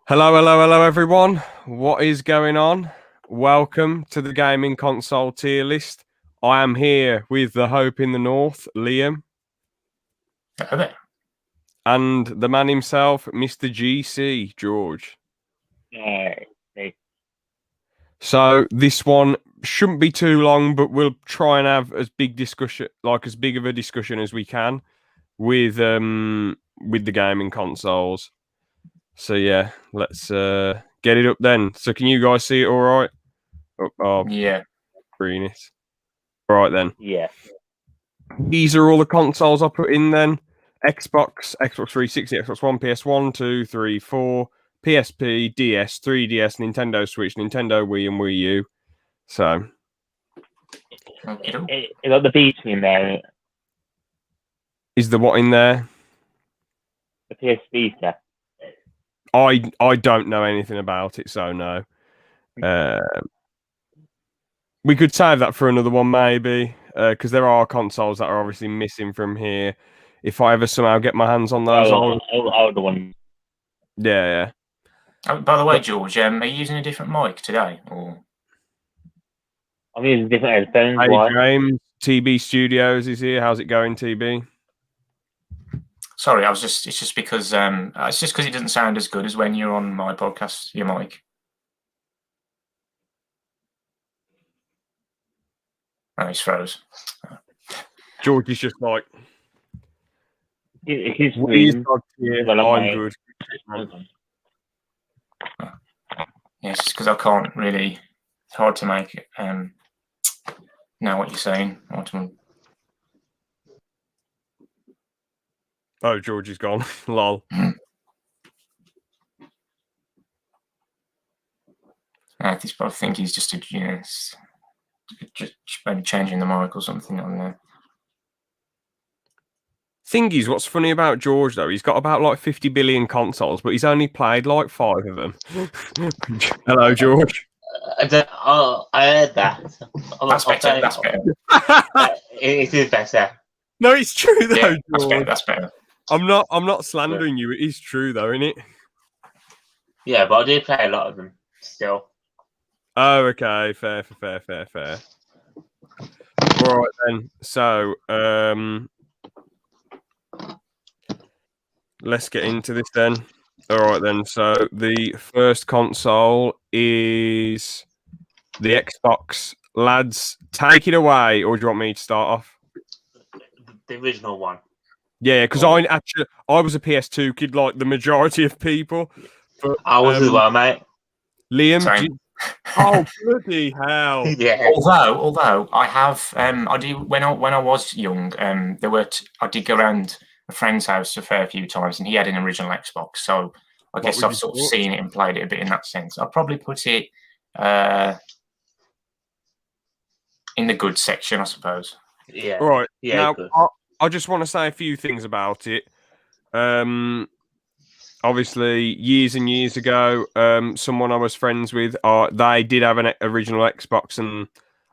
Hello, hello, hello, everyone. What is going on? Welcome to the gaming console tier list. I am here with the Hope in the North, Liam. Hello there. And the man himself, Mr. GC, George. Hey. So this one shouldn't be too long, but we'll try and have as big of a discussion as we can with the gaming consoles. So yeah, let's get it up then. So can you guys see it all right? Yeah. Green it. All right then. Yeah. These are all the consoles I put in then. Xbox 360, Xbox One, PS1, 2, 3, 4, PSP, DS, 3DS, Nintendo Switch, Nintendo Wii, and Wii U. So. It got the Beats in there. Is the what in there? The PS Vita. I don't know anything about it, so no. We could save that for another one, maybe, because there are consoles that are obviously missing from here. If I ever somehow get my hands on those, older one. Yeah. Oh, by the way, George, are you using a different mic today? Or I'm using different headphones. Hey, James, TB Studios is here. How's it going, TB? sorry, it's just because it doesn't sound as good as when you're on my podcast, your mic. Oh, he's froze. George is just like, His He's screen. not here. Well, I'm good. Yes, because I can't really. It's hard to make it. Know what you're saying. Oh, George is gone. Lol. I think he's just maybe changing the mic or something on there. Thing is, what's funny about George though, he's got about like 50 billion consoles, but he's only played like 5 of them. Hello, George. I heard that. That's better. That's better. It is better. No, it's true though, Yeah, George. that's better. I'm not slandering you. It is true though, isn't it? Yeah, but I do play a lot of them still. Oh, okay. Fair. All right then. So, let's get into this then. All right then. So the first console is the Xbox. Lads, take it away, or do you want me to start off? The original one. Yeah, because I was a PS2 kid, like the majority of people. But I was as well, mate. Liam, oh bloody hell! Yeah. Although I have, I do when I was young, I did go around a friend's house a fair few times, and he had an original Xbox, so I guess I've sort of seen it and played it a bit in that sense. I'll probably put it in the good section, I suppose. Yeah. Right. Yeah. Now, I just want to say a few things about it. Obviously, years and years ago, someone I was friends with, they did have an original Xbox, and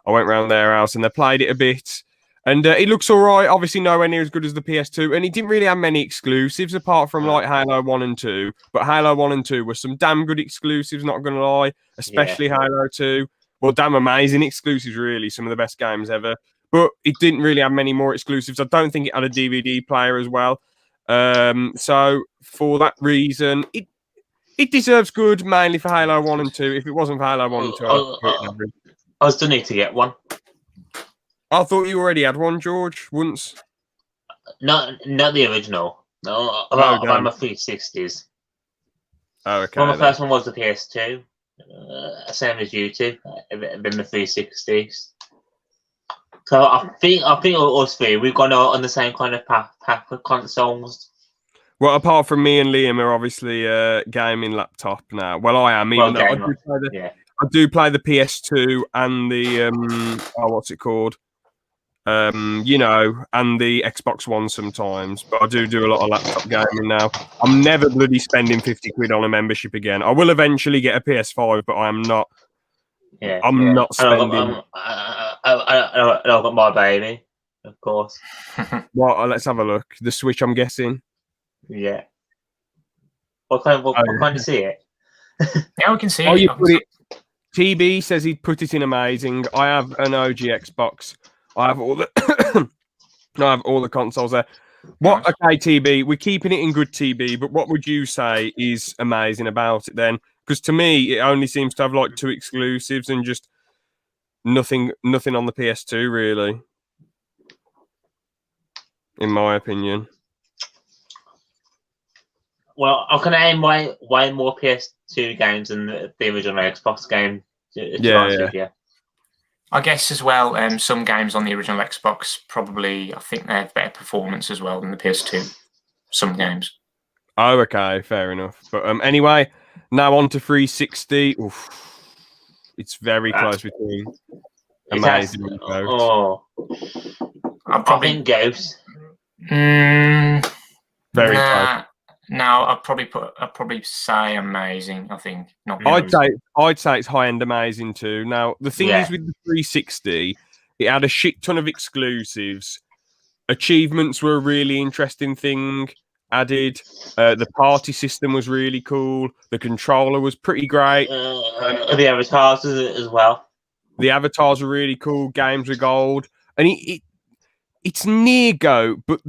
I went round their house and they played it a bit. And it looks all right. Obviously, nowhere near as good as the PS2. And it didn't really have many exclusives apart from like Halo 1 and 2. But Halo 1 and 2 were some damn good exclusives, not going to lie. Especially Halo 2. Well, damn amazing exclusives, really. Some of the best games ever. But it didn't really have many more exclusives. I don't think it had a DVD player as well. So for that reason, it deserves good, mainly for Halo 1 and 2. If it wasn't for Halo 1 and 2, I still need to get one. I thought you already had one, George, once. Not the original. No, I've had my 360s. Oh, okay. Well, my first one was the PS2. Same as you two. Then the 360s. So I think us three, we've gone on the same kind of path for consoles. Well, apart from me and Liam are obviously gaming laptop now. Well, I am, even though I do play the PS2 and the what's it called? And the Xbox One sometimes, but I do a lot of laptop gaming now. I'm never bloody spending 50 quid on a membership again. I will eventually get a PS5, but I am not. Yeah, I'm not spending. I've got my baby, of course. Well, let's have a look. The Switch, I'm guessing. Yeah. What kind of see it? Yeah, we can see Oh, it. you I can put see it. TB says he'd put it in amazing. I have an OG Xbox. I have all the I have all the consoles there. What? Nice. Okay, TB, we're keeping it in good TB, but what would you say is amazing about it then? Because to me, it only seems to have like 2 exclusives and just nothing on the PS2 really, in my opinion. Well, I can name way more PS2 games than the original Xbox game. To be honest with you. I guess as well, some games on the original Xbox probably, I think they have better performance as well than the PS2. Some games. Oh, okay, fair enough. But anyway, now on to 360. Oof. It's very close between amazing and Ghost. Oh, I'll I probably think Ghost. Very close. No, I'd probably say amazing. I think not. I'd say it's high end amazing too. Now the thing is with the 360, it had a shit ton of exclusives. Achievements were a really interesting thing added. The party system was really cool. The controller was pretty great. The avatars as well. The avatars were really cool. Games were gold, and it's near Go, but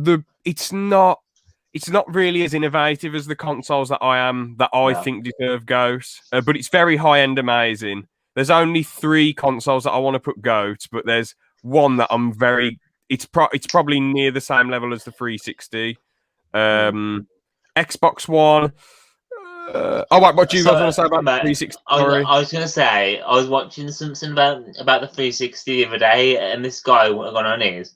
it's not really as innovative as the consoles that I think deserve GOAT. But it's very high end amazing. There's only 3 consoles that I want to put GOAT, but there's one that I'm very. It's probably near the same level as the 360. Xbox One. What do you guys want to say about the 360? I was going to say I was watching something about the 360 the other day, and this guy went on his.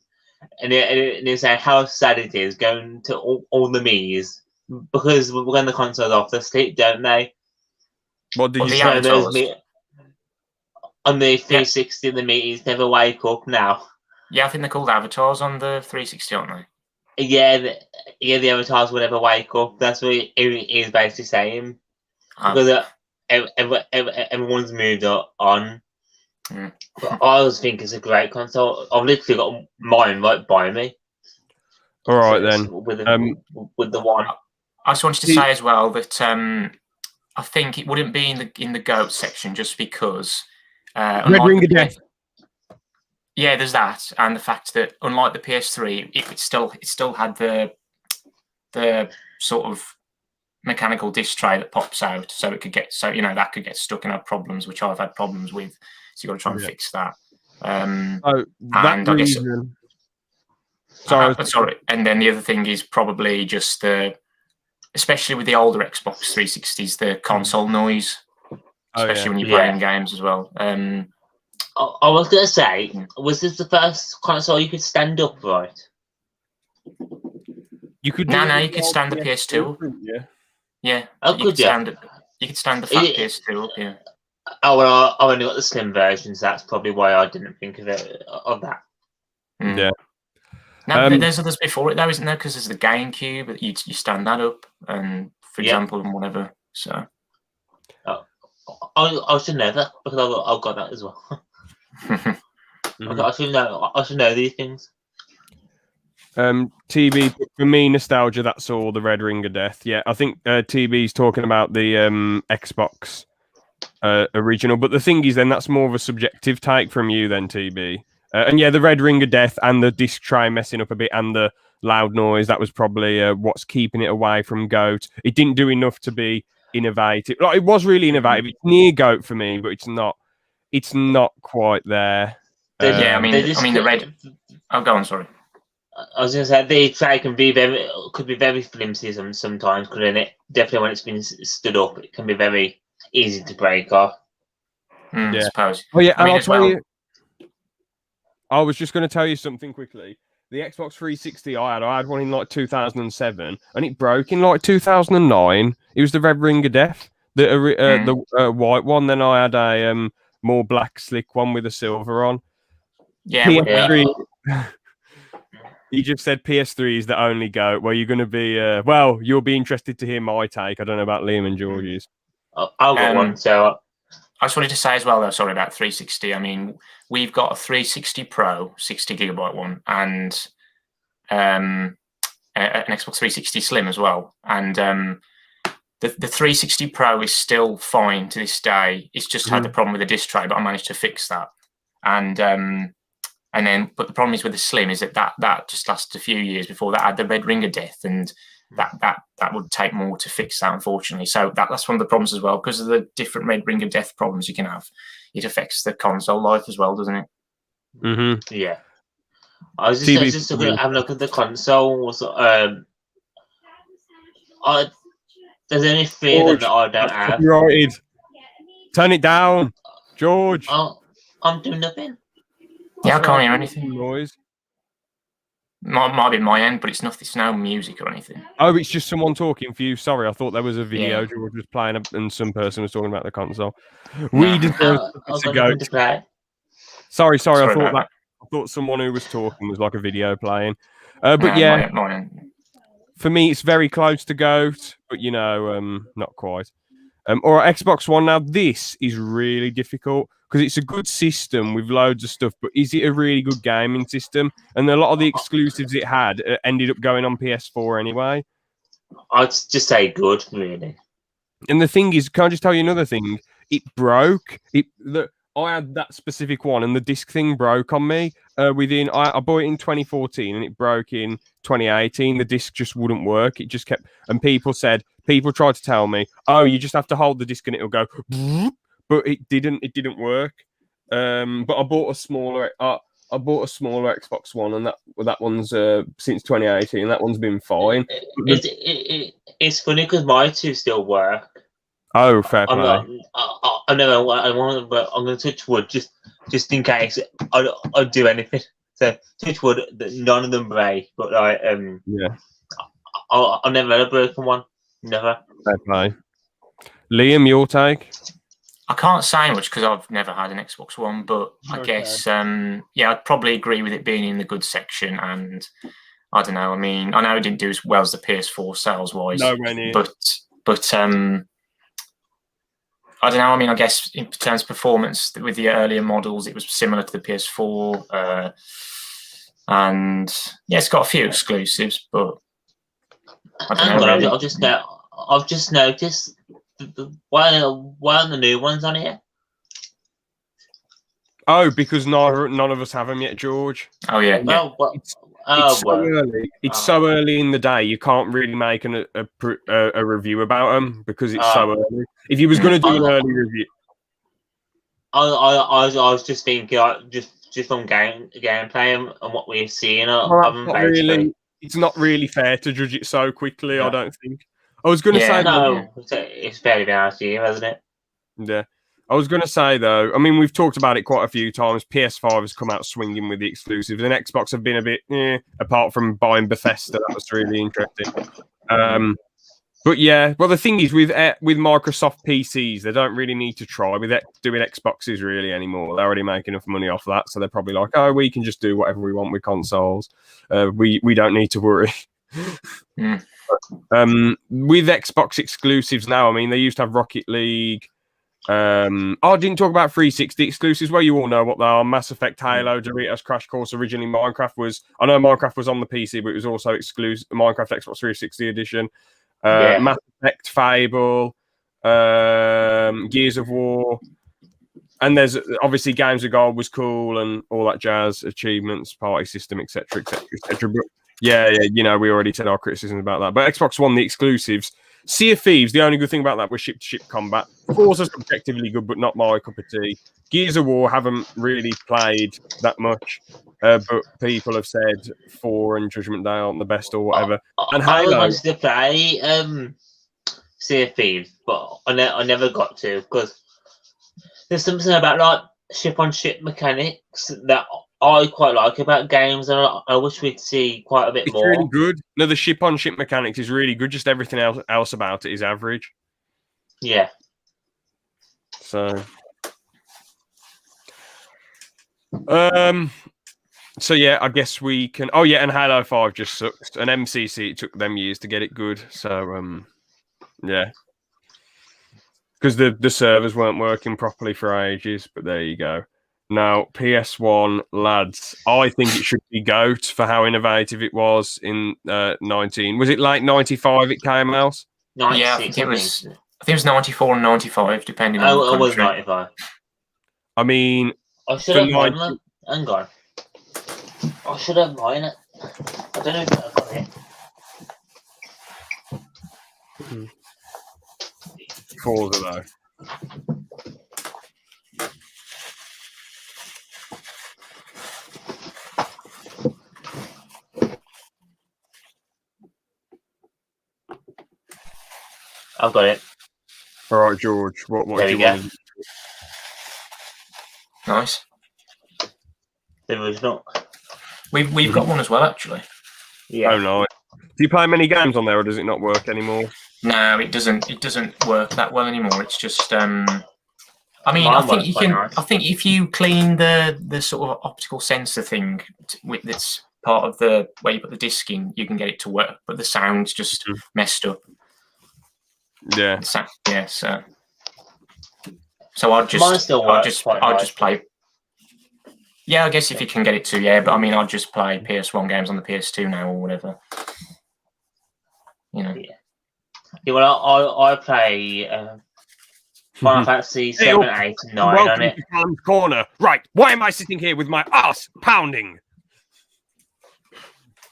And he said how sad it is going to all the Mii's because when the console's off, they sleep, don't they? What did you say? On the 360, the Mii's never wake up now. Yeah, I think they're called avatars on the 360, aren't they? Yeah, the avatars will never wake up. That's what he is basically saying. Because everyone's moved on. I always think it's a great console. I've literally got mine right by me. All right then. With the one. I just wanted to say as well that I think it wouldn't be in the GOAT section just because Red Ring of Death. Yeah, there's that, and the fact that unlike the PS3, it still had the sort of mechanical disc tray that pops out, so it could get that could get stuck and have problems, which I've had problems with. So you've got to try and fix that. And I guess. Sorry. And then the other thing is probably just especially with the older Xbox 360s, the console noise, especially when you're playing games as well. I was going to say, was this the first console you could stand up, right? You could. You could stand the PS2 up. Yeah. Oh, you could stand the fat PS2 up. Yeah. Oh well, I only got the slim versions. That's probably why I didn't think of that. Yeah. No, there's others before it though, isn't there? Because there's the GameCube. You stand that up, and for example, and whatever. So. I should know that because I've got that as well. I should know these things. TB, for me, nostalgia, that's all. The Red Ring of Death. Yeah, I think TB's talking about the Xbox original. But the thing is, then, that's more of a subjective take from you then, TB. And yeah, the Red Ring of Death and the disc tray messing up a bit and the loud noise, that was probably what's keeping it away from GOAT. It didn't do enough to be innovative. Like, it was really innovative. It's near GOAT for me, but it's not quite there. I mean the red. Oh, go on. Sorry. I was going to say the tray could be very flimsy sometimes, couldn't it? Definitely when it's been stood up, it can be very easy to break off. I suppose. Oh yeah, and I'll tell you. I was just going to tell you something quickly. The Xbox 360 I had one in like 2007, and it broke in like 2009. It was the Red Ring of Death, the white one. Then I had a more black slick one with a silver on. Yeah. PS3, you just said PS3 is the only go. Well, you're going to be. You'll be interested to hear my take. I don't know about Liam and George's. I'll get one. So I just wanted to say as well, though, sorry about 360. I mean, we've got a 360 Pro, 60 gigabyte one, and an Xbox 360 Slim as well. And the 360 Pro is still fine to this day. It's just had the problem with the disc tray, but I managed to fix that. And then, but the problem is with the Slim is that just lasted a few years before that had the red ring of death, and that would take more to fix that, unfortunately. So that's one of the problems as well, because of the different red ring of death problems you can have. It affects the console life as well, doesn't it? Mm-hmm. Yeah. I was just looking, having a look at the consoles. There's only three of them that I don't have. Copyrighted. Turn it down, George. I'm doing nothing. Yeah, I can't hear anything. Noise. Might be my end, but it's nothing. It's no music or anything. Oh, it's just someone talking for you. Sorry, I thought there was a video. George was playing, and some person was talking about the console. We deserve to go. Sorry. I thought someone who was talking was like a video playing. But yeah, for me, it's very close to GOAT, but not quite. Or Xbox One. Now, this is really difficult because it's a good system with loads of stuff, but is it a really good gaming system? And a lot of the exclusives it had ended up going on PS4 anyway. I'd just say good, really. And the thing is, can I just tell you another thing? It broke. I had that specific one, and the disc thing broke on me. I bought it in 2014, and it broke in 2018. The disc just wouldn't work. It just kept, and people tried to tell me, "Oh, you just have to hold the disc and it'll go," but it didn't. It didn't work. But I bought a smaller. I bought a smaller Xbox One, and that one's since 2018. That one's been fine. It's funny because my two still work. Oh, fair play. I want, but I'm going to touch wood just in case I do anything. So touch wood that none of them break. But I'll never had a broken one. Never. Fair play. Liam, your take? I can't say much because I've never had an Xbox One, but I guess I'd probably agree with it being in the good section. And I don't know. I mean, I know it didn't do as well as the PS4 sales wise, but I don't know. I mean, I guess in terms of performance with the earlier models, it was similar to the PS4. And it's got a few exclusives, but I don't know. Really. I've just noticed why are the new ones on here? Oh, because none of us have them yet, George. Oh yeah. It's so early in the day. You can't really make a review about them because it's so early. If you was going to do an early review, I was just thinking, just from gameplay and what we've seen. It's not really fair to judge it so quickly. I don't think. I was going to say no. It's fairly last year, isn't it? Yeah. I was going to say, though, I mean, we've talked about it quite a few times. PS5 has come out swinging with the exclusives, and Xbox have been a bit, apart from buying Bethesda. That was really interesting. But yeah, well, the thing is, with Microsoft PCs, they don't really need to try with doing Xboxes really anymore. They're already making enough money off that, so they're probably like, oh, we can just do whatever we want with consoles. We don't need to worry. With Xbox exclusives now, I mean, they used to have Rocket League. I didn't talk about 360 exclusives. Well, you all know what they are: Mass Effect, Halo, Doritos, Crash Course. Originally, Minecraft was. I know Minecraft was on the PC, but it was also exclusive. Minecraft Xbox 360 edition. Mass Effect, Fable, Gears of War, and there's obviously Games of Gold was cool and all that jazz, achievements, party system, etc., etc., etc. But yeah, we already said our criticisms about that. But Xbox One, the exclusives. Sea of Thieves, the only good thing about that was ship-to-ship combat. Forza's objectively good, but not my cup of tea. Gears of War haven't really played that much, but people have said 4 and Judgment Day aren't the best or whatever. And Halo. I wanted to play Sea of Thieves, but I never got to because there's something about like ship-on-ship mechanics that I quite like about games, and I wish we'd see quite a bit more. It's really good. No, the ship-on-ship mechanics is really good. Just everything else about it is average. Yeah. So yeah, I guess we can. Oh yeah, and Halo 5 just sucked. And MCC, it took them years to get it good. So yeah, because the servers weren't working properly for ages. But there you go. Now, PS1, lads, I think it should be GOAT for how innovative it was in 19. Was it like 95 it came out? Yeah, I 96, think it was. I think it was 94 and 95, depending on the Oh, it was country. 95. I mean, I should For have mine. 90 Hang on. I should have mine. I don't know if I've got it. Forza though. I've got it. All right, George. What There do we you go. want? Nice. The original. We've got one as well, actually. Yeah. Oh no. Do you play many games on there, or does it not work anymore? No, it doesn't. It doesn't work that well anymore. It's just. I mean, Mine I think works you quite can. nice. I think if you clean the sort of optical sensor thing that's part of the where you put the disc in, you can get it to work. But the sound's just messed up. Yeah. Yeah. So I'd just. Mine still works quite I'd nice. just play. Yeah, I guess if you can get it to, yeah. But I mean, I'd just play PS1 games on the PS2 now or whatever. You know. Yeah, well, I play Final Fantasy 7, 8, and 9 Welcome on it. to Cam's Corner. Right. Why am I sitting here with my ass pounding?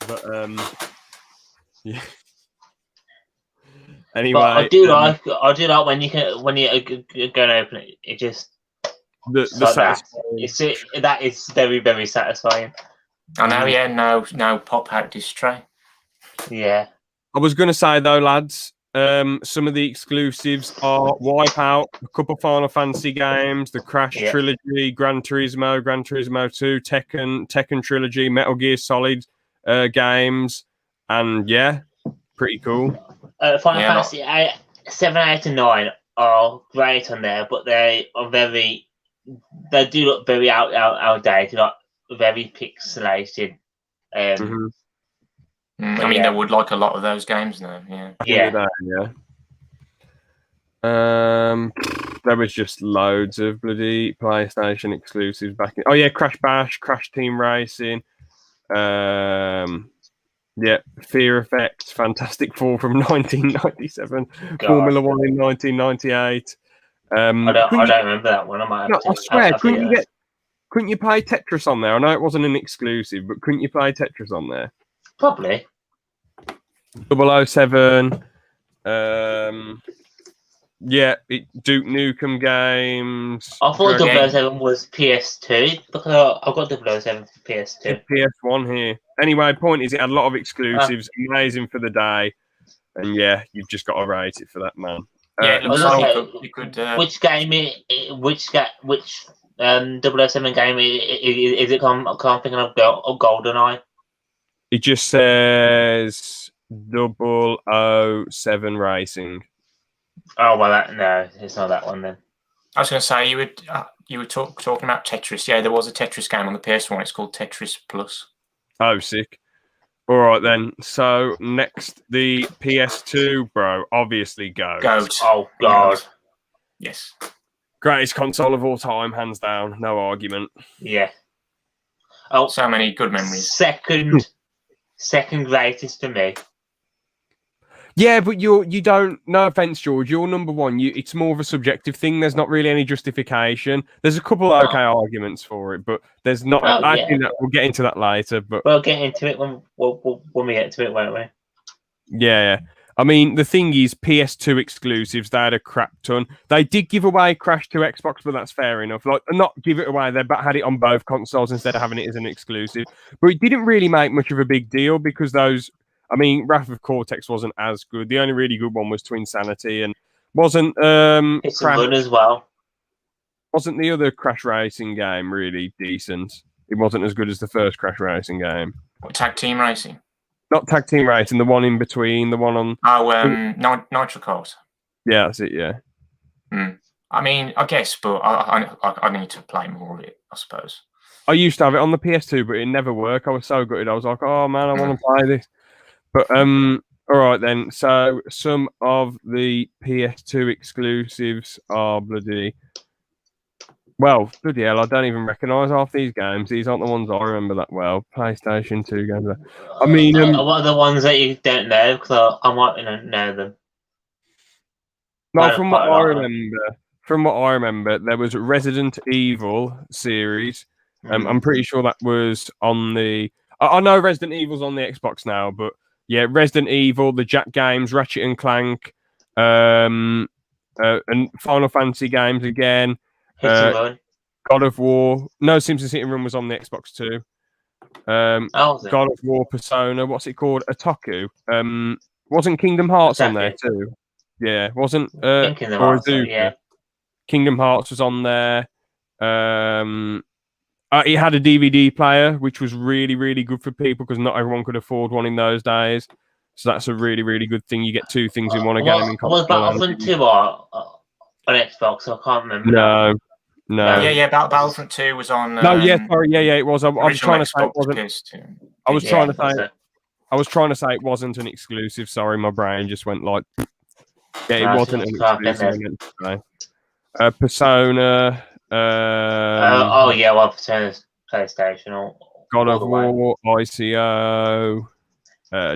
But yeah. Anyway, But I do like when you go and open it. It just the like that. satisfying. That is very, very satisfying. I know, yeah, no pop out disc tray. Yeah. I was going to say though, lads, some of the exclusives are Wipeout, a couple of Final Fantasy games, the Crash trilogy, Gran Turismo 2, Tekken trilogy, Metal Gear Solid games, and yeah, pretty cool. Final Fantasy 7, 8, and 9 are great on there, but they do look very outdated, like very pixelated. I mean, they would like a lot of those games now. Yeah. There was just loads of bloody PlayStation exclusives back in. Oh yeah, Crash Bash, Crash Team Racing. Yeah, Fear Effect, Fantastic Four from 1997, Formula One in 1998. I don't remember that one. I swear, couldn't you play Tetris on there? I know it wasn't an exclusive, but couldn't you play Tetris on there? Probably. 007. Yeah, Duke Nukem games. I thought 007 was PS2 because I've got 007 for PS2. PS1 here. Anyway, point is, it had a lot of exclusives. Amazing for the day, and yeah, you've just got to rate it for that, man. Yeah, it looks like you could. Which 007 game is it? I'm thinking of GoldenEye. It just says 007 Racing. Oh well, no, it's not that one then. I was going to say you were talking about Tetris. Yeah, there was a Tetris game on the PS1. It's called Tetris Plus. Oh, sick. All right then. So next, the PS2, bro. Obviously, Goat. Oh God. Yes. Greatest console of all time, hands down. No argument. Yeah. Oh, so many good memories. Second greatest for me. Yeah, but you don't. No offense, George. You're number one. It's more of a subjective thing. There's not really any justification. There's a couple of arguments for it, but there's not. I think that we'll get into that later. But we'll get into it when we get to it, won't we? Yeah. I mean, the thing is, PS2 exclusives, they had a crap ton. They did give away Crash to Xbox, but that's fair enough. Like, not give it away, they had it on both consoles instead of having it as an exclusive. But it didn't really make much of a big deal because those. I mean, Wrath of Cortex wasn't as good. The only really good one was Twinsanity, and wasn't it's good as well. Wasn't the other Crash Racing game really decent? It wasn't as good as the first Crash Racing game. What, Tag Team Racing? Not Tag Team Racing, the one in between, the one on. Nitro Kart. Yeah, that's it. Yeah. I mean, I guess, but I need to play more of it, I suppose. I used to have it on the PS2, but it never worked. I was so gutted. I was like, oh man, I want to play this. But all right then. So some of the PS2 exclusives are bloody hell, I don't even recognise half these games. These aren't the ones I remember that well. PlayStation 2 games. I mean, what are the ones that you don't know? Because I might know them. No, Quite a- from what quite a I lot. remember, there was Resident Evil series. I'm pretty sure that was on the. I know Resident Evil's on the Xbox now, but yeah, Resident Evil, the Jack games, Ratchet and Clank, and Final Fantasy games again. Hit and run. God of War. No, Simpsons Hit and Run was on the Xbox too. Oh, was it? God of War, Persona. What's it called? Otaku. Wasn't Kingdom Hearts on there Otaku. too? Yeah, wasn't. Thinking Or about it, Azuka. yeah. Kingdom Hearts was on there. It had a DVD player, which was really, really good for people because not everyone could afford one in those days. So that's a really, really good thing. You get two things in one: a gaming Was console. Battlefront 2 on Xbox? I can't remember. No. Yeah, Battlefront 2 was on. No, yeah, sorry, yeah, it was. I was original trying to say it Xbox, wasn't. PS2. I was Yeah, trying to was say. it? I was trying to say it wasn't an exclusive. Sorry, my brain just went like. Yeah, it No, wasn't an it's crap, exclusive. isn't I meant to say. Persona. Oh yeah, well, Persona's PlayStation. God all of the way. War, ICO,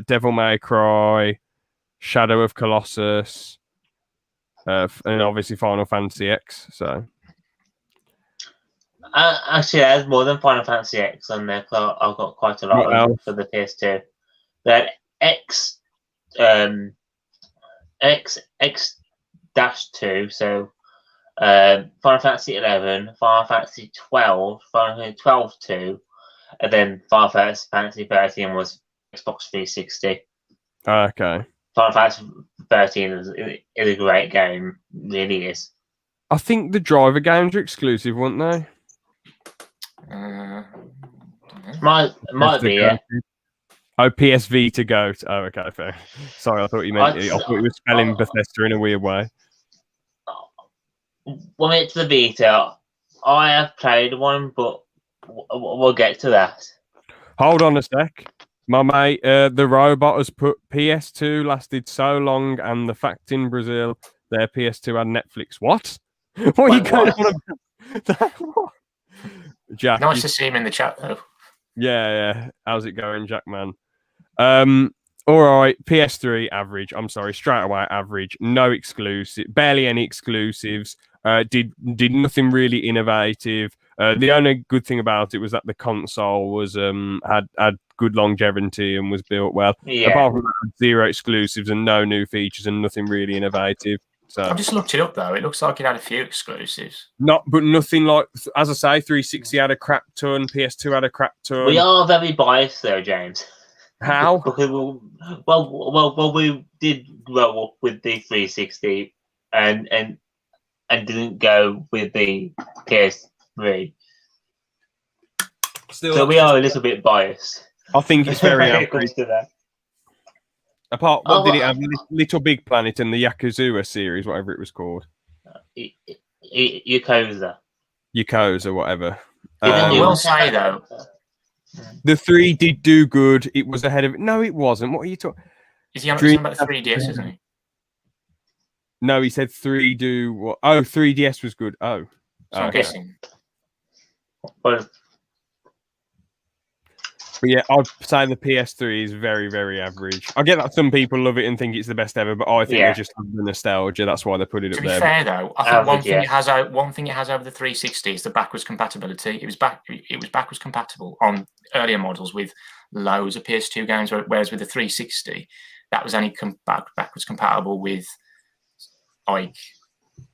Devil May Cry, Shadow of Colossus, and obviously Final Fantasy X. So Actually, there's more than Final Fantasy X on there. 'Cause I've got quite a lot What of them else? for the PS2. That X X-2, so Final Fantasy 11, Final Fantasy 12, Final Fantasy 12 2, and then Final Fantasy 13 was Xbox 360. okay, Final Fantasy 13 is a great game, really is. I think the driver games are exclusive, weren't they? Might be, yeah. Oh, PS Vita Go. Oh, okay, fair. Sorry, I thought you meant. I thought you were spelling Bethesda in a weird way. When it's the Vita, I have played one, but we'll get to that. Hold on a sec. My mate, the robot has put PS2 lasted so long, and the fact in Brazil, their PS2 had Netflix. What? What are you Wait, going what? on about? What? Jack. Nice to see him in the chat though. Yeah. How's it going, Jack, man? All right. PS3 average. I'm sorry, straight away average. No exclusive, barely any exclusives. Did nothing really innovative. The only good thing about it was that the console was had good longevity and was built well. Yeah. Apart from that, zero exclusives and no new features and nothing really innovative. So I've just looked it up though. It looks like it had a few exclusives. but nothing like, as I say, 360 had a crap ton, PS2 had a crap ton. We are very biased, though, James. How? Because we did grow up with the 360 and didn't go with the PS3, Still, so we are a little bit biased. I think it's very when it average. comes to that. Apart, what Oh, did it well, have? Little Big Planet and the Yakuza series, whatever it was called. Yakuza. Yakuza, whatever. I You will want say, that? The 3 did do good. It was ahead of it. No, it wasn't. What are you talking? Is he on Dream- about the 3DS, isn't he? No, he said 3 do what? Oh, 3DS was good. Oh. So I'm Okay. guessing. Well, But yeah, I'd say the PS3 is very, very average. I get that some people love it and think it's the best ever, but I think Yeah. they just have the nostalgia. That's why they put it To up be there. fair though, I think one Average, thing yeah. it has over the 360 is the backwards compatibility. It was backwards compatible on earlier models with loads of PS2 games, whereas with the 360, that was only backwards compatible with like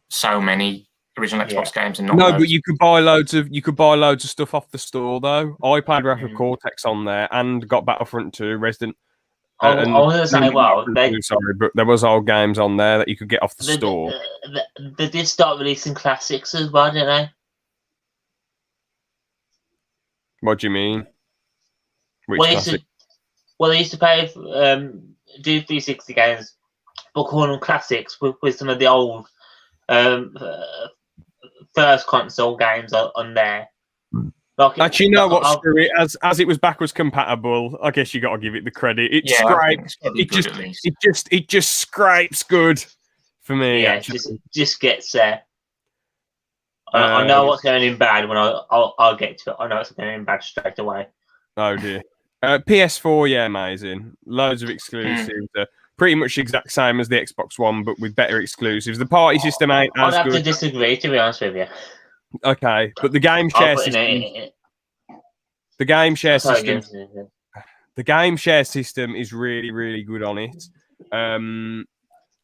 so many original Xbox games and not No, loads. but you could buy loads of stuff off the store though. I played Wrath of Cortex on there and got Battlefront 2, Resident. I was going to say, well, sorry, but there was old games on there that you could get off the they, store. they did start releasing classics as well, didn't they? What do you mean? Which Well, they used classic? they used to play do 360 games, but call them classics with some of the old first console games on there. Like, Actually, you know what? I'll- Screw it. As it was backwards compatible, I guess you got to give it the credit. It Yeah, I think scrapes. it's gotta be It good just, at least. it just scrapes good for me. yeah, actually. just gets there. I know what's going in bad when I'll get to it. I know it's going in bad straight away. Oh dear. PS4, yeah, amazing. Loads of exclusives. pretty much the exact same as the Xbox One, but with better exclusives. The party system ain't I'd as have to good. disagree, to be honest with you. Okay, but the game I'll share put in system, the game share Sorry, system, James. the game share system is really, really good on it.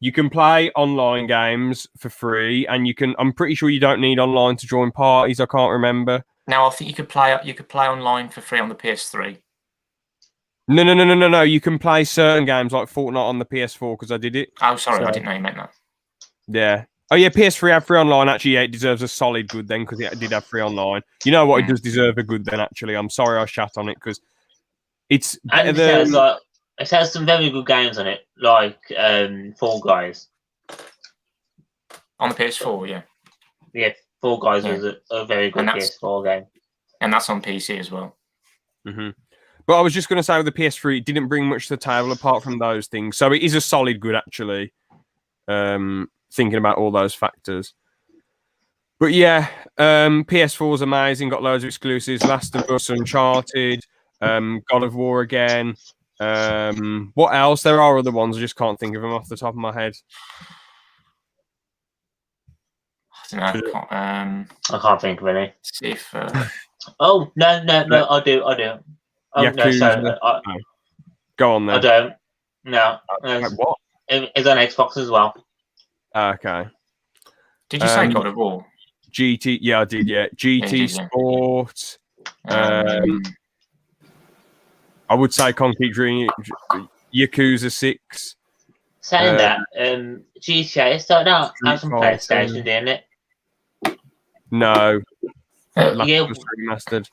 You can play online games for free, and I'm pretty sure you don't need online to join parties. I can't remember. Now I think you could play online for free on the PS3. No. You can play certain games like Fortnite on the PS4 because I did it. Oh, sorry, I So- didn't know you meant that. Yeah. Oh yeah, PS3 had free online. Actually, yeah, it deserves a solid good then because it did have free online. You know what? It does deserve a good then. Actually, I'm sorry I shat on it because it's better And than. it has some very good games on it, like Fall Guys. On the PS4, yeah. Yeah, Fall Guys Yeah. was a very good And that's- PS4 game. And that's on PC as well. Mhm. But I was just going to say with the PS3, it didn't bring much to the table apart from those things. So it is a solid good actually. Thinking about all those factors. But yeah, PS4 is amazing. Got loads of exclusives. Last of Us, Uncharted, God of War again. What else? There are other ones. I just can't think of them off the top of my head. I don't know. I can't think of any. See if Oh no! I do. Oh no, Yakuza. sorry, Go on I then. don't. No, Like, what? it's on Xbox as well. Okay. did you say Um, God of War? GT. Yeah, I did. Yeah. GT did, yeah. Sport. I would say Concrete Dream. Yakuza 6. Saying that, GTA started out as some Street Fighter. PlayStation, didn't it? No. Last Yeah. was remastered.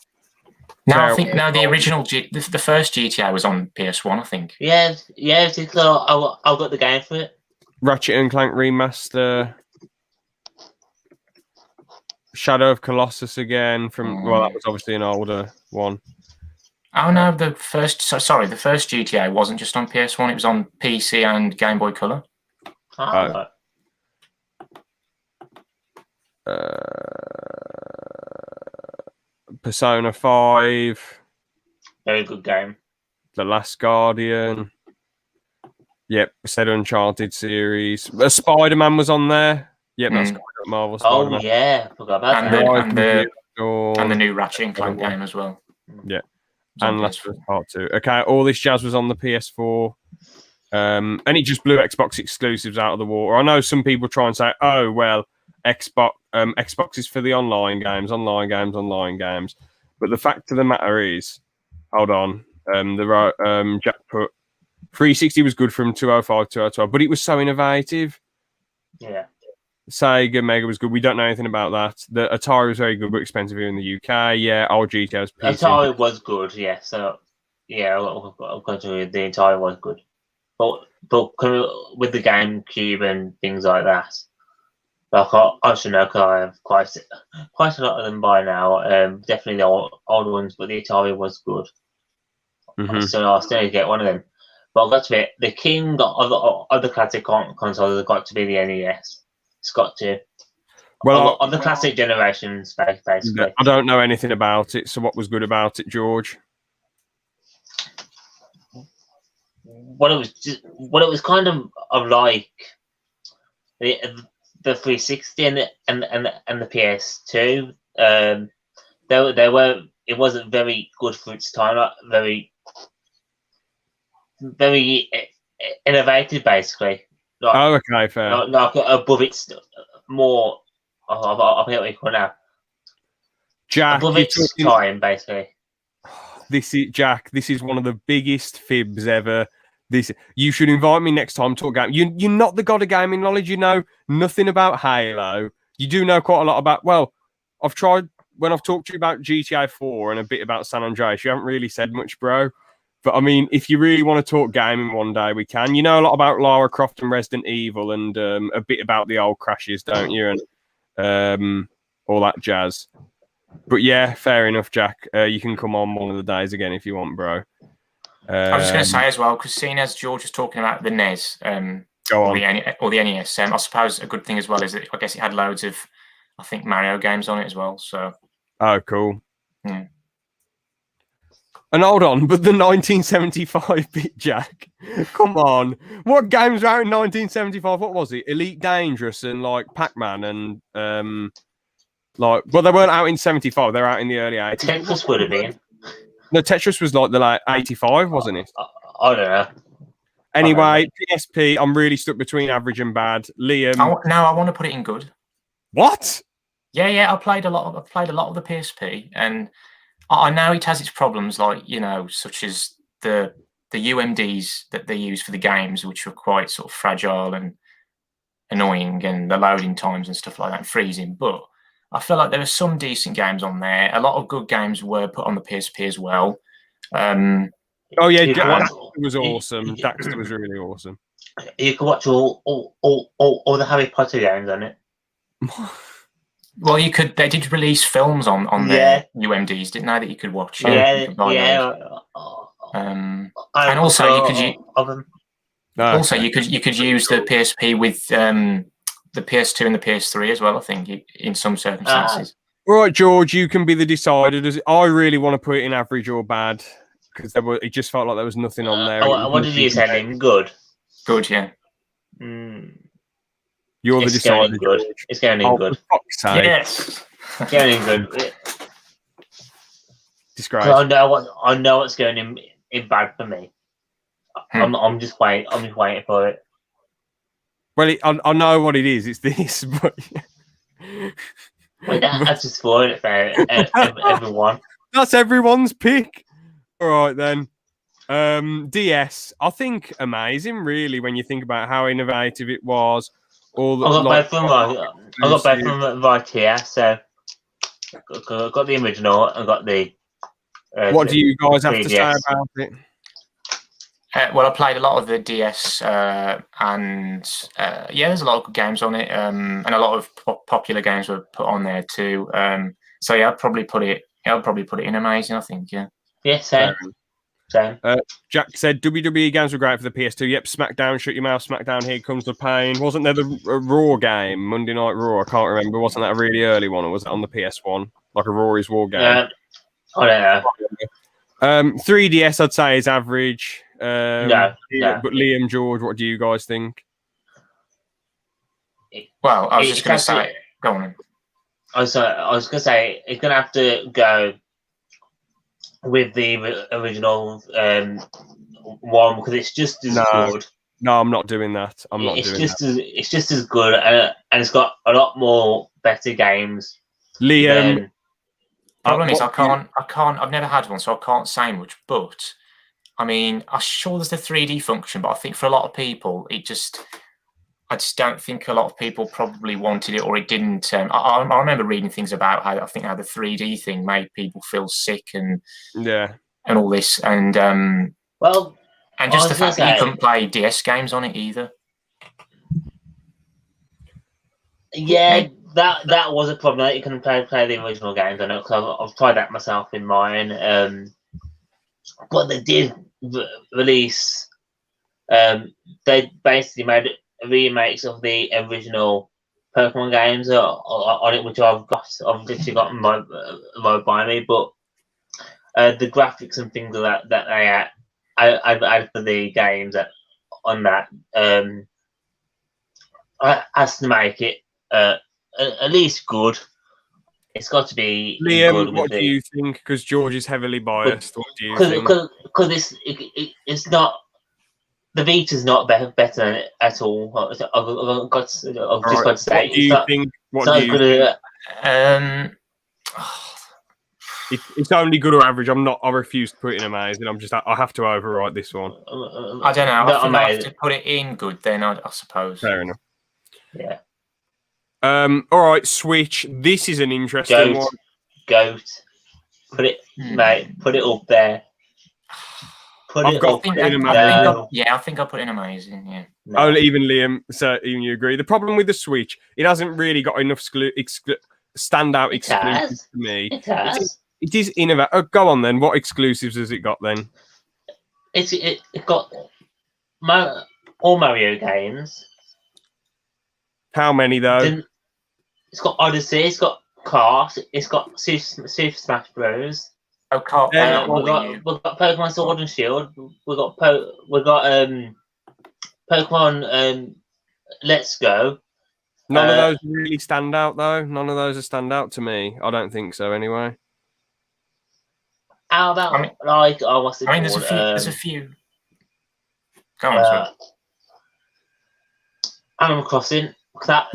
No, I Terrible. think the original the first GTA was on PS1. I think. Yeah. So I got the game for it. Ratchet and Clank remaster. Shadow of Colossus again from well, that was obviously an older one. Oh no, the first GTA wasn't just on PS1. It was on PC and Game Boy Color. Oh, Persona 5, very good game. The Last Guardian. Yep, said Uncharted series. Spider-Man was on there. Yep, that's Marvel Spider-Man. Oh yeah, forgot about And that. and the new Ratchet and Clank game as well. Yeah. It's on And Last PS4. of Us Part 2. Okay, all this jazz was on the PS4. And it just blew Xbox exclusives out of the water. I know some people try and say, oh, well, Xbox is for the online games. But the fact of the matter is, hold on, Jack put 360 was good from 205 to 212, but it was so innovative. Yeah. Sega Mega was good. We don't know anything about that. The Atari was very good, but expensive here in the UK. Yeah, old GTA's PC. Atari was good, yeah. So yeah, I'm going to the Atari was good, but with the GameCube and things like that, like I should know because I have quite a lot of them by now. Definitely the old ones, but the Atari was good. Mhm. So I still need to get one of them. But I've got to admit, the king of the classic consoles has got to be the NES. It's got to. Well, of the classic generations, basically. I don't know anything about it. So, what was good about it, George? What it was kind of like the 360 and the PS2. They were. It wasn't very good for its time. Like very innovative, basically. Like, Oh, okay, fair. like above its more. I forget what you call it now. Jack, Above you're its talking- time, basically. This is one of the biggest fibs ever. You should invite me next time to talk game. You're not the god of gaming knowledge. You know nothing about Halo. You do know quite a lot about. Well, I've tried when I've talked to you about GTA 4 and a bit about San Andreas. You haven't really said much, bro. But I mean, if you really want to talk gaming one day, we can. You know a lot about Lara Croft and Resident Evil, and a bit about the old crashes, don't you? And all that jazz. But yeah, fair enough, Jack. You can come on one of the days again if you want, bro. I was just going to say as well, because seeing as George was talking about the NES, Go or on. the NES, I suppose a good thing as well is that I guess it had loads of, I think, Mario games on it as well. So Oh, cool. Yeah. And hold on, but the 1975 bit, Jack. Come on. What games were out in 1975? What was it? Elite Dangerous and like Pac-Man and like, well, they weren't out in 75. They're out in the early 80s. Tetris would have been. No, Tetris was like the like 85, wasn't it? I don't know. Anyway, PSP. I'm really stuck between average and bad. Liam, No, I want to put it in good. what? Yeah. I played a lot of the PSP, and I know it has its problems, like such as the UMDs that they use for the games, which are quite sort of fragile and annoying, and the loading times and stuff like that, and freezing. But I feel like there were some decent games on there. A lot of good games were put on the PSP as well. Oh yeah, You can watch- Daxter was awesome. Daxter was really awesome. You can watch all the Harry Potter games on it. Well, you could. They did release films on their UMDs, didn't they? That you could watch. Yeah. And also you could of them. also you could use the PSP with the PS2 and the PS3 as well. I think in some circumstances. All right, George, you can be the decider. I really want to put it in average or bad because it just felt like there was nothing on there. What did you say, Liam? Good. Good, yeah. You're the It's going decider. good. George. It's going in Oh, good. for fuck's sake. Yes. It's going in good. Disgrace. I know what's going in bad for me. I'm just waiting for it. Well, I know what it is. It's this, but Wait, that's just spoiled it for everyone. that's everyone's pick. All right then. DS, I think amazing. Really, when you think about how innovative it was. All the, I got like, both from right here. So I got the original. I got the. What do you guys have to say 3DS. about it? Well, I played a lot of the DS, and there's a lot of good games on it, and a lot of popular games were put on there too. So yeah, I'd probably put it in amazing. I think, yeah. Yeah, same. Jack said WWE games were great for the PS2. Yep, SmackDown, shut your mouth, SmackDown, here comes the pain. Wasn't there the Raw game, Monday Night Raw? I can't remember. Wasn't that a really early one, or was it on the PS1, like a Raw is War game? I don't know. 3DS, I'd say, is average. No. But Liam, George, what do you guys think? Well, I was just going to It's say, go on. I was going to say it's going to have to go with the original one because it's just as good. No, I'm not doing that. It's just as good, and it's got a lot more better games. Liam, Problem is, I've never had one, so I can't say much. But I mean, I'm sure there's the 3D function, but I think for a lot of people, I just don't think a lot of people probably wanted it, or it didn't. I remember reading things about how the 3D thing made people feel sick and all this, and just the fact that you couldn't play DS games on it either. Yeah, that was a problem. That you couldn't play the original games on it because I've tried that myself in mine. But they did release. They basically made remakes of the original Pokemon games on it, which I've literally got by me. But the graphics and things like that I've added for the games on that has to make it at least good. It's got to be Liam, good. what do you think? Because George is heavily biased. What do you think? Because it's not. The Vita's not better at all. I've just got to say. What do you think? It's only good or average. I refuse to put it in amazing. I have to overwrite this one. I don't know. I have to put it in good then, I suppose. Fair enough. Yeah. All right, Switch. This is an interesting one. Goat. Put it, mate. Put it up there. I think I put in amazing. Yeah. No. Oh, even Liam. So even you agree. The problem with the Switch, it hasn't really got enough standout exclusives for me. It has. It is innovative. Oh, go on then. What exclusives has it got then? It got all Mario games. How many though? It's got Odyssey. It's got Kart. It's got Super Smash Bros. Kart, Yeah, what we've were you? got Pokemon Sword and Shield. We've got Pokemon Let's Go. None of those really stand out, though. None of those are stand out to me. I don't think so, anyway. How about what's it I mean, called? there's a few. Go on, sorry. Animal Crossing. That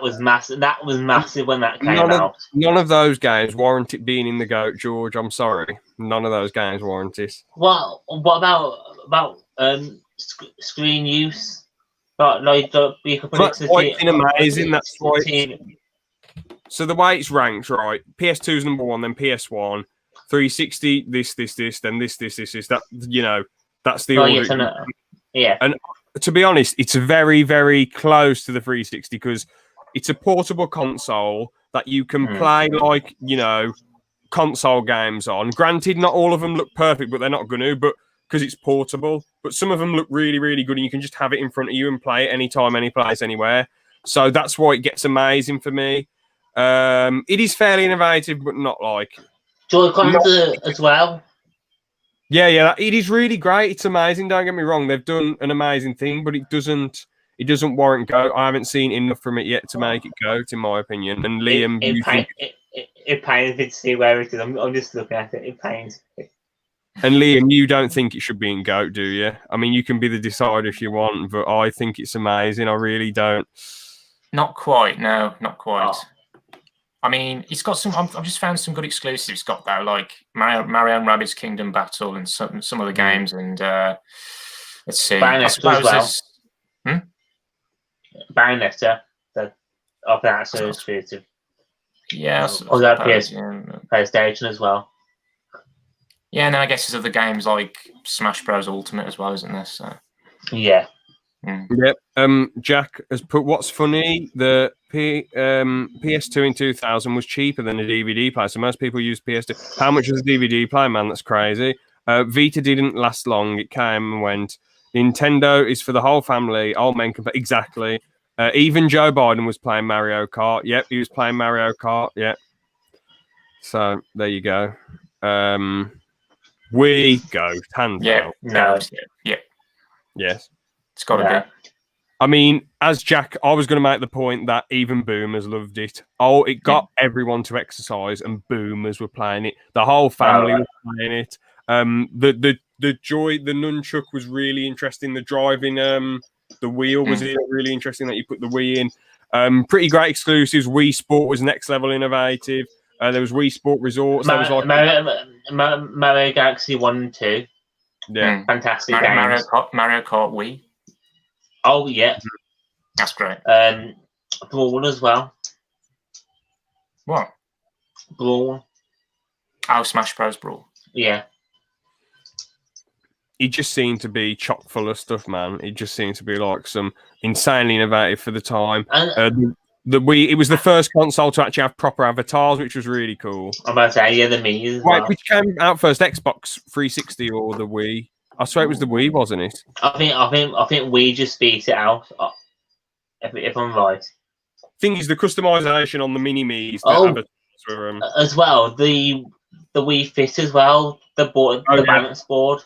was massive. That was massive when that came out. None of those games warrant it being in the GOAT, George. I'm sorry. None of those games warrant it. What about screen use? You could put That's why it's amazing. That's why. team. So the way it's ranked, right? PS2 is number 1, then PS1, 360, this, then this. That, you know, that's the order. Yeah. And to be honest, it's very, very close to the 360 because it's a portable console that you can play like, you know, console games on. Granted, not all of them look perfect, but they're not going to, but because it's portable. But some of them look really, really good, and you can just have it in front of you and play it anytime, any place, anywhere. So that's why it gets amazing for me. It is fairly innovative, but not like Joy-Cons as well. Yeah, it is really great. It's amazing. Don't get me wrong; they've done an amazing thing, but it doesn't warrant GOAT. I haven't seen enough from it yet to make it GOAT, in my opinion. And Liam, it pains me to see where it is. I'm just looking at it. It pains. And Liam, you don't think it should be in GOAT, do you? I mean, you can be the decider if you want, but I think it's amazing. I really don't. Not quite. No, not quite. Oh. I mean, it's got some. I've just found some good exclusives. It's got though, like Mario and Rabbids Kingdom Battle and some other games. And let's see. Bayonetta Bayonetta. That's so exclusive. Yes. Or that PlayStation as well. Yeah, and then I guess there's other games like Smash Bros. Ultimate as well, isn't there? So. Yeah. Yep. Jack has put what's funny, the PS2 in 2000 was cheaper than a DVD player, so most people use PS2. How much was a DVD player, man? That's crazy. Vita didn't last long. It came and went. Nintendo is for the whole family. Old men can play. Exactly. Even Joe Biden was playing Mario Kart. Yep, he was playing Mario Kart. Yep. So there you go. We go. Hands down. Yeah. Yes. It's got to be. I mean, as Jack, I was going to make the point that even boomers loved it. Oh, it got everyone to exercise, and boomers were playing it. The whole family was playing it. The nunchuck was really interesting. The driving, the wheel was really interesting that you put the Wii in. Pretty great exclusives. Wii Sport was next level innovative. There was Wii Sport Resorts. There was like Mario Galaxy 1 and 2. Yeah, fantastic Mario Kart Wii. Oh yeah, that's great. Brawl as well. What? Brawl. Oh, Smash Bros. Brawl. Yeah. It just seemed to be chock full of stuff, man. It just seemed to be like some insanely innovative for the time. The Wii, it was the first console to actually have proper avatars, which was really cool. I'm about to say, yeah, the Mii as well. Which came out first, Xbox 360 or the Wii? I swear it was the Wii, wasn't it? I think Wii just beat it out. If I'm right. Thing is, the customization on the mini Mii's were, as well, the Wii Fit as well. The balance board.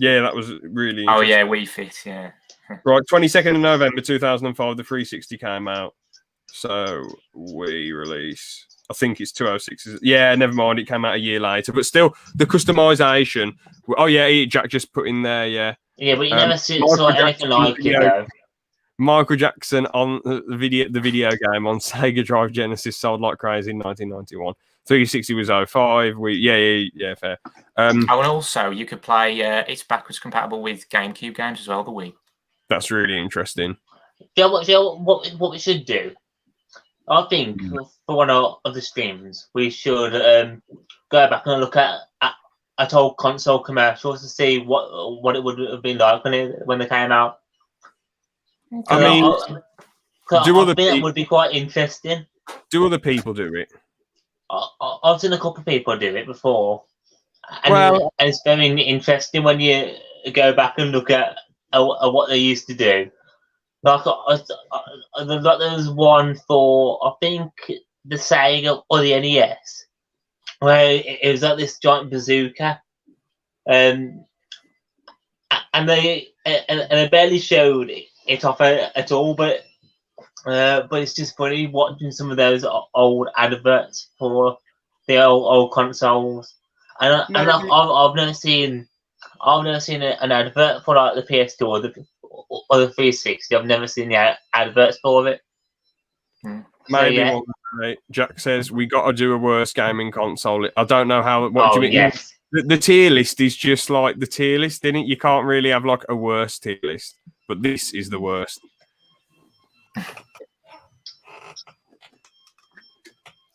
Yeah, that was really. Oh yeah, Wii Fit. Yeah. Right, 22nd of November 2005, the 360 came out. So Wii release. I think it's 206. Yeah, never mind. It came out a year later, but still, the customization. Oh yeah, Jack just put in there. Yeah. Yeah, but you never saw anything like it though. Michael Jackson on the video game on Sega Drive Genesis sold like crazy in 1991. 360 was 05. Yeah, fair. And also you could play. It's backwards compatible with GameCube games as well. The Wii. That's really interesting. What we should do? I think for one of the streams, we should go back and look at old console commercials to see what it would have been like when they came out. I mean, that would be quite interesting. Do other people do it? I've seen a couple of people do it before, and it's very interesting when you go back and look at what they used to do. Like there was one for I think the Sega or the NES where it was like this giant bazooka, and they barely showed it off at all. But it's just funny watching some of those old adverts for the old consoles, and I've never seen an advert for like the PS2 or the 360. I've never seen the adverts for it. Maybe yeah. one day. Jack says we got to do a worst gaming console. I don't know how. What do you mean? Yes. The tier list is just like the tier list, isn't it? You can't really have like a worst tier list, but this is the worst.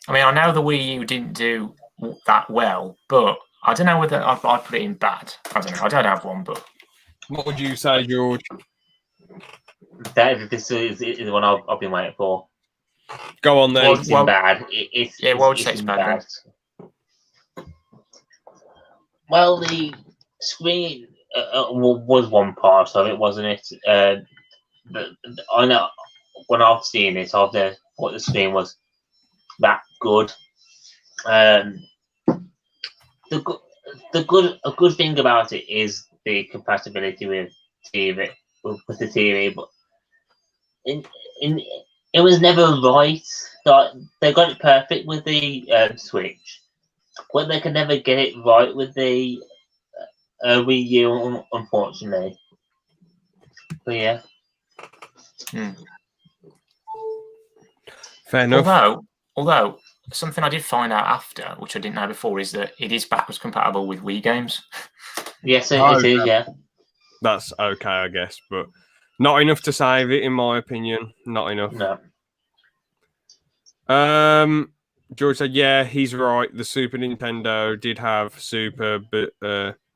I mean, I know the Wii U didn't do that well, but I don't know whether I'd put it in bad. I don't know. I don't have one, but What would you say, George? This is the one I've been waiting for. Go on then. It's bad. It's bad. Well, the screen was one part of it, wasn't it? I know when I've seen it, I've never thought the screen was that good. A good thing about it is the compatibility with the TV, but it was never right. Like, they got it perfect with the Switch, but they could never get it right with the Wii U, unfortunately. But yeah. Fair enough. Although something I did find out after, which I didn't know before, is that it is backwards compatible with Wii games. Yes, it is. Yeah. That's okay, I guess, but not enough to save it, in my opinion. Not enough. No. George said, "Yeah, he's right. The Super Nintendo did have Super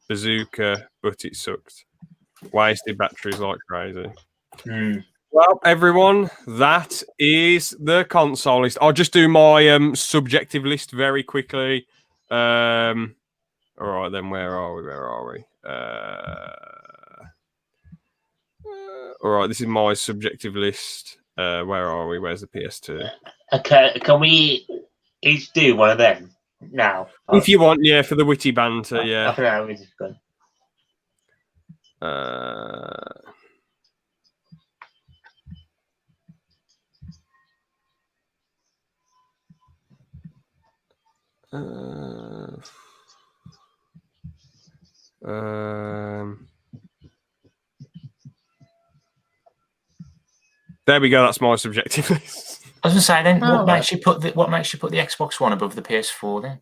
Bazooka, but it sucked. Wasted batteries like crazy." Well, everyone, that is the console list. I'll just do my subjective list very quickly. All right, then where are we? All right, this is my subjective list. Where are we? Where's the PS2? Okay, can we each do one of them now? If you want, yeah, for the witty banter, yeah. I think that would be good. There we go. That's my subjective list. I was gonna say then, what makes you put the Xbox One above the PS4 then?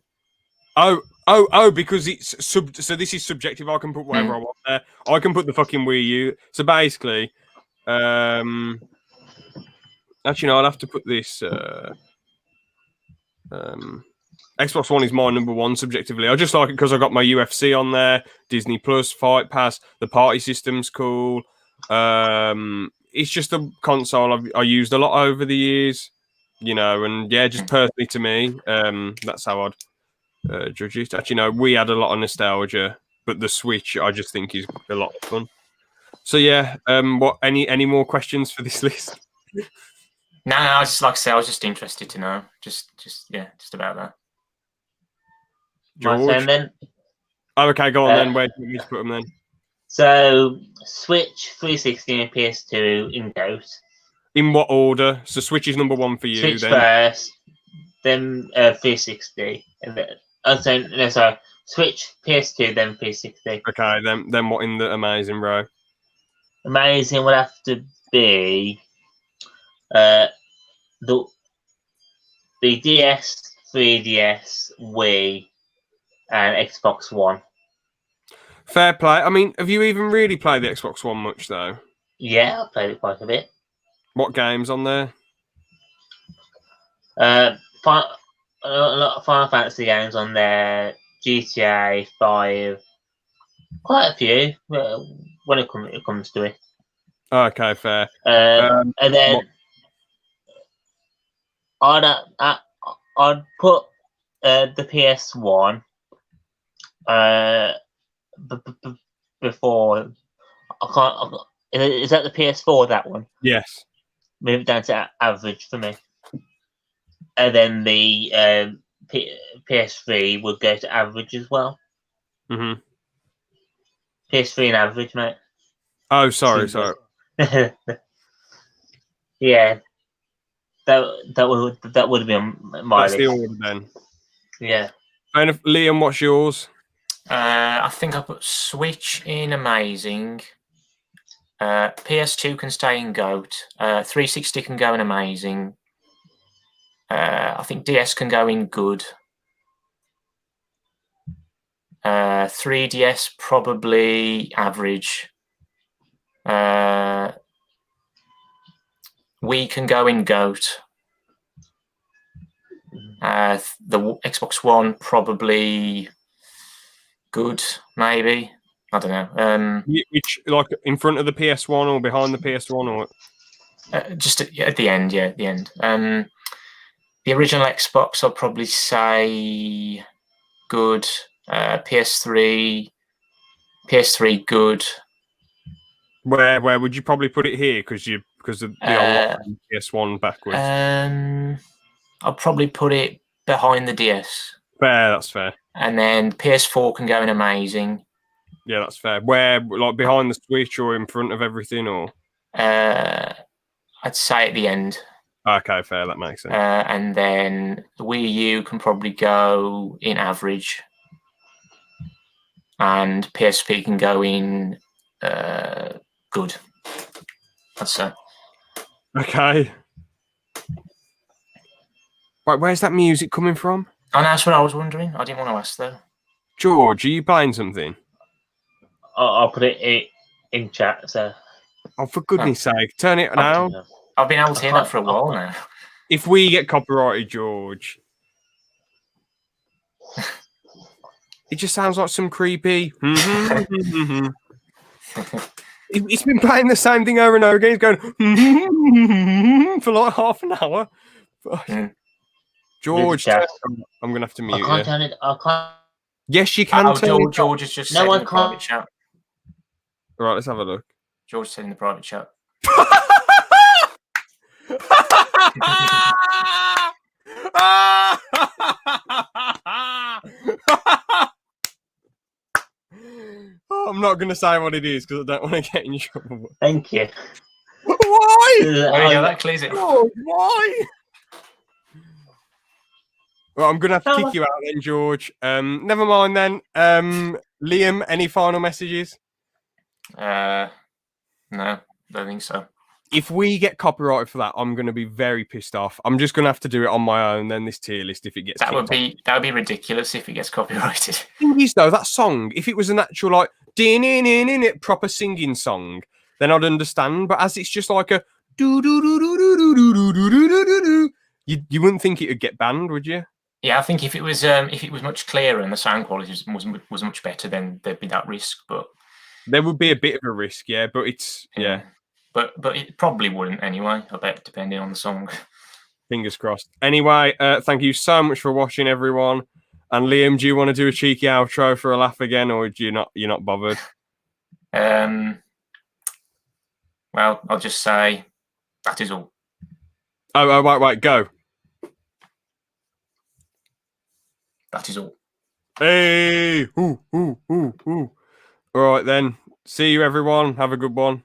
Oh, because it's so this is subjective. I can put whatever I want there. I can put the fucking Wii U. So basically, actually, no, I'd have to put this. Xbox One is my number one subjectively. I just like it because I got my UFC on there, Disney Plus, Fight Pass. The party system's cool. It's just a console I used a lot over the years, you know, and yeah, just personally to me, that's how I'd judge it. Actually, no, we had a lot of nostalgia, but the Switch I just think is a lot of fun. So yeah, what any more questions for this list? No, I was just like I say, I was just interested to know, just about that. George? My turn then. Oh, okay, go on then. Where do you put them then? So Switch, 360, and PS2 in GOAT. In what order? So Switch is number one for you. Switch then first, then 360, and then sorry, Switch, PS2, then 360. Okay, then what in the amazing row? Amazing would have to be the DS, 3DS, Wii, and Xbox One. Fair play. I mean, have you even really played the Xbox One much though? Yeah, I played it quite a bit. What games on there? A lot of Final Fantasy games on there. GTA 5, quite a few when it comes to it. Okay, fair. And then I'd put the PS1 before. Is that the PS4? That one? Yes. Move it down to average for me. And then the PS3 would go to average as well. Hmm. PS3 and average, mate. Oh, sorry. Simple. Yeah, that would have been my That's the list. order then. Yeah. And if, Liam, what's yours? I think I put Switch in amazing. PS2 can stay in GOAT. 360 can go in amazing. I think DS can go in good. 3DS probably average. Wii can go in GOAT. The Xbox One probably good, maybe. I don't know. Which, like, in front of the PS1 or behind the PS1 or? Just at the end, yeah, at the end. The original Xbox, I'll probably say good. PS3 good. Where would you probably put it here? Because of the old PS1 backwards. I'll probably put it behind the DS. Fair, that's fair. And then PS4 can go in amazing. Yeah, that's fair. Where, like, behind the Switch or in front of everything, or? I'd say at the end. Okay, fair. That makes sense. And then the Wii U can probably go in average. And PSP can go in good. That's it. Okay. Right, where's that music coming from? And that's what I was wondering. I didn't want to ask though. George, are you playing something? I'll put it in chat. So Oh, for goodness sake, turn it now. I've been able to hear that for a while now. If we get copyrighted, George, it just sounds like some creepy. It's been playing the same thing over and over again. It's going for like half an hour. George, I'm going to have to mute I can't you. turn it. I can't. Yes, you can. George has just said No, in I the private can't. chat. Right, let's have a look. George said in the private chat. Oh, I'm not going to say what it is because I don't want to get in trouble. Thank you. Why? There you go, that clears it. Oh, why? Well, I'm going to have to kick you out then, George. Never mind then. Liam, any final messages? No, don't think so. If we get copyrighted for that, I'm going to be very pissed off. I'm just going to have to do it on my own. Then this tier list, if it gets That would be ridiculous if it gets copyrighted. Thing is, though, that song, if it was an actual like proper singing song, then I'd understand. But as it's just like a do do do do do do do do do do do, you wouldn't think it would get banned, would you? Yeah, I think if it was much clearer and the sound quality was much better, then there'd be that risk. But there would be a bit of a risk, yeah. But it's yeah. But it probably wouldn't anyway, I bet, depending on the song. Fingers crossed. Anyway, thank you so much for watching, everyone. And Liam, do you want to do a cheeky outro for a laugh again, or do you're not bothered? Well, I'll just say that is all. Oh, wait, go. That is all. Hey! Ooh. All right then. See you, everyone. Have a good one.